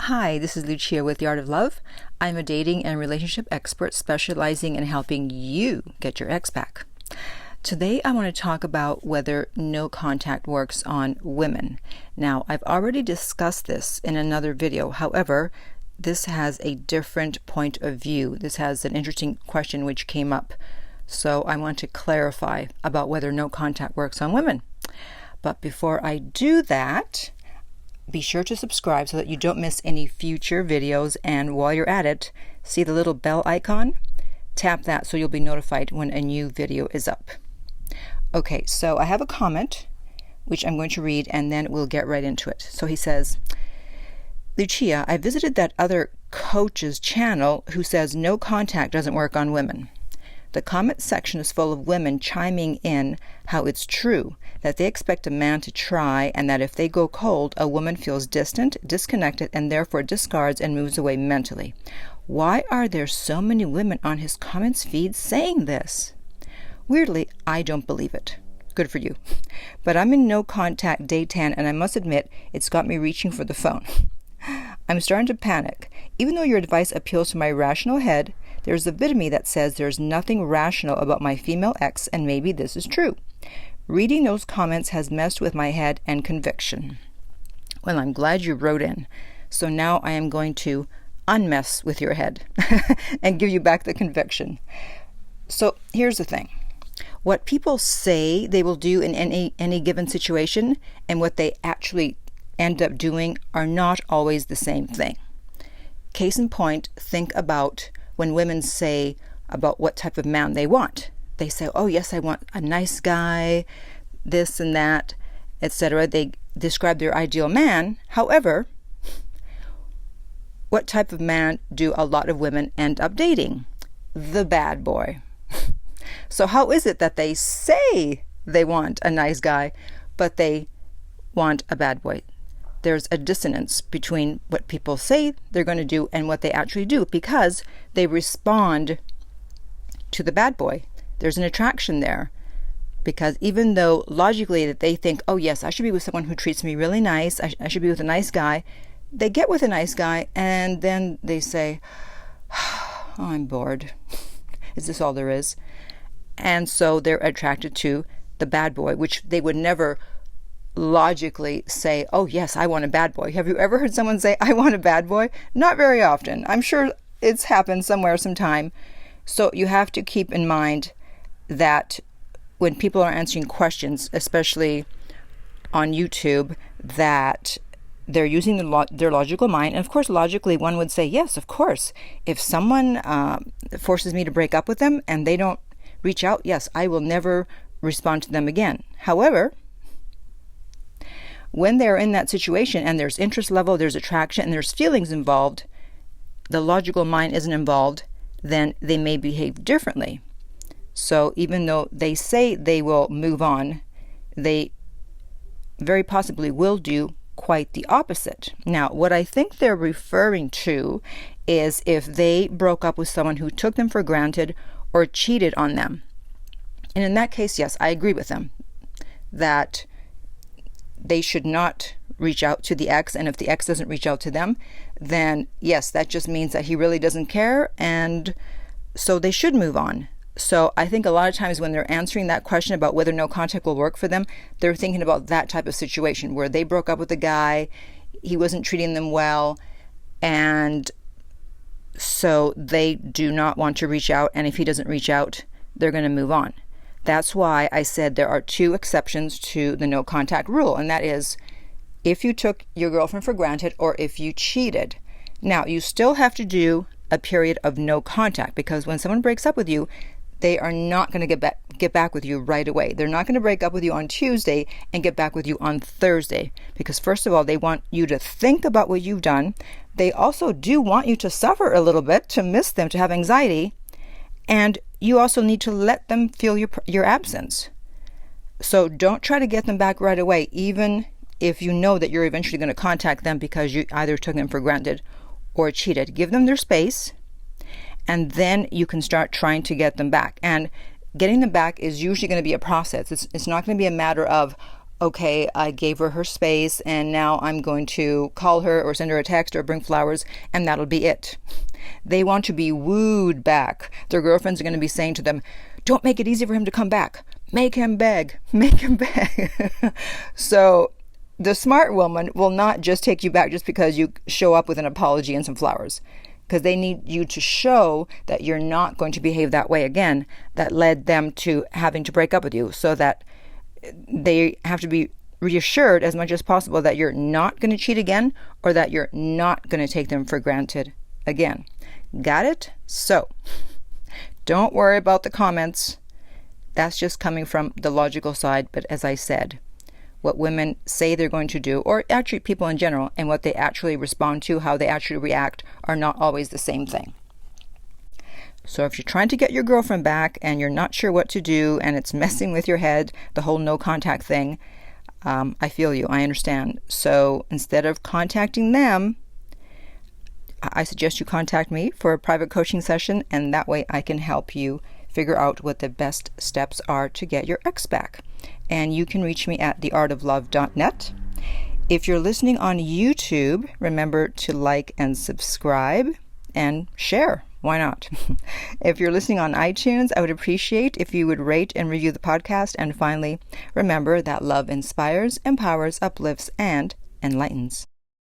Hi, this is Lucia with The Art of Love. I'm a dating and relationship expert specializing in helping you get your ex back. Today I want to talk about whether no contact works on women. Now, I've already discussed this in another video. However, this has a different point of view. This has an interesting question which came up. So I want to clarify about whether no contact works on women. But before I do that, be sure to subscribe so that you don't miss any future videos, and while you're at it, see the little bell icon? Tap that so you'll be notified when a new video is up. Okay, so I have a comment which I'm going to read and then we'll get right into it. So he says, Lucia, I visited that other coach's channel who says no contact doesn't work on women. The comment section is full of women chiming in how it's true, that they expect a man to try, and that if they go cold, a woman feels distant, disconnected, and therefore discards and moves away mentally. Why are there so many women on his comments feed saying this? Weirdly, I don't believe it. Good for you. But I'm in no contact day 10, and I must admit, it's got me reaching for the phone. I'm starting to panic. Even though your advice appeals to my rational head, there's a bit of me that says there's nothing rational about my female ex, and maybe this is true. Reading those comments has messed with my head and conviction. Well, I'm glad you wrote in. So now I am going to unmess with your head and give you back the conviction. So here's the thing. What people say they will do in any given situation and what they actually end up doing are not always the same thing. Case in point, think about when women say about what type of man they want. They say, oh yes, I want a nice guy, this and that, etc. They describe their ideal man. However, what type of man do a lot of women end up dating? The bad boy. So how is it that they say they want a nice guy, but they want a bad boy? There's a dissonance between what people say they're going to do and what they actually do, because they respond to the bad boy. There's an attraction there, because even though logically that they think, oh yes, I should be with someone who treats me really nice, I should be with a nice guy, they get with a nice guy and then they say, oh, I'm bored. Is this all there is? And so they're attracted to the bad boy, which they would never logically say, oh yes, I want a bad boy. Have you ever heard someone say, I want a bad boy? Not very often. I'm sure it's happened somewhere sometime. So you have to keep in mind that when people are answering questions, especially on YouTube, that they're using their logical mind. And of course, logically, one would say, yes, of course. If someone forces me to break up with them and they don't reach out, yes, I will never respond to them again. However, when they're in that situation and there's interest level, there's attraction, and there's feelings involved, the logical mind isn't involved, then they may behave differently. So even though they say they will move on, they very possibly will do quite the opposite. Now, what I think they're referring to is if they broke up with someone who took them for granted or cheated on them. And in that case, yes, I agree with them that they should not reach out to the ex, and if the ex doesn't reach out to them, then yes, that just means that he really doesn't care, and so they should move on. So I think a lot of times when they're answering that question about whether no contact will work for them, they're thinking about that type of situation where they broke up with a guy, he wasn't treating them well, and so they do not want to reach out, and if he doesn't reach out, they're going to move on. That's why I said there are two exceptions to the no contact rule, and that is if you took your girlfriend for granted or if you cheated. Now, you still have to do a period of no contact, because when someone breaks up with you, they are not going to get back with you right away. They're not going to break up with you on Tuesday and get back with you on Thursday, because first of all, they want you to think about what you've done. They also do want you to suffer a little bit, to miss them, to have anxiety, and you also need to let them feel your absence. So don't try to get them back right away, even if you know that you're eventually going to contact them because you either took them for granted or cheated. Give them their space, and then you can start trying to get them back. And getting them back is usually going to be a process. It's not going to be a matter of, okay, I gave her space and now I'm going to call her or send her a text or bring flowers and that'll be it. They want to be wooed back. Their girlfriends are going to be saying to them, don't make it easy for him to come back. Make him beg. Make him beg. So the smart woman will not just take you back just because you show up with an apology and some flowers. Because they need you to show that you're not going to behave that way again, that led them to having to break up with you, so that they have to be reassured as much as possible that you're not going to cheat again or that you're not going to take them for granted again. Got it? So, don't worry about the comments. That's just coming from the logical side. But as I said, what women say they're going to do, or actually people in general, and what they actually respond to, how they actually react, are not always the same thing. So if you're trying to get your girlfriend back and you're not sure what to do and it's messing with your head, the whole no contact thing, I feel you. I understand. So instead of contacting them, I suggest you contact me for a private coaching session, and that way I can help you figure out what the best steps are to get your ex back. And you can reach me at theartoflove.net. If you're listening on YouTube, remember to like and subscribe and share. Why not? If you're listening on iTunes, I would appreciate if you would rate and review the podcast. And finally, remember that love inspires, empowers, uplifts, and enlightens.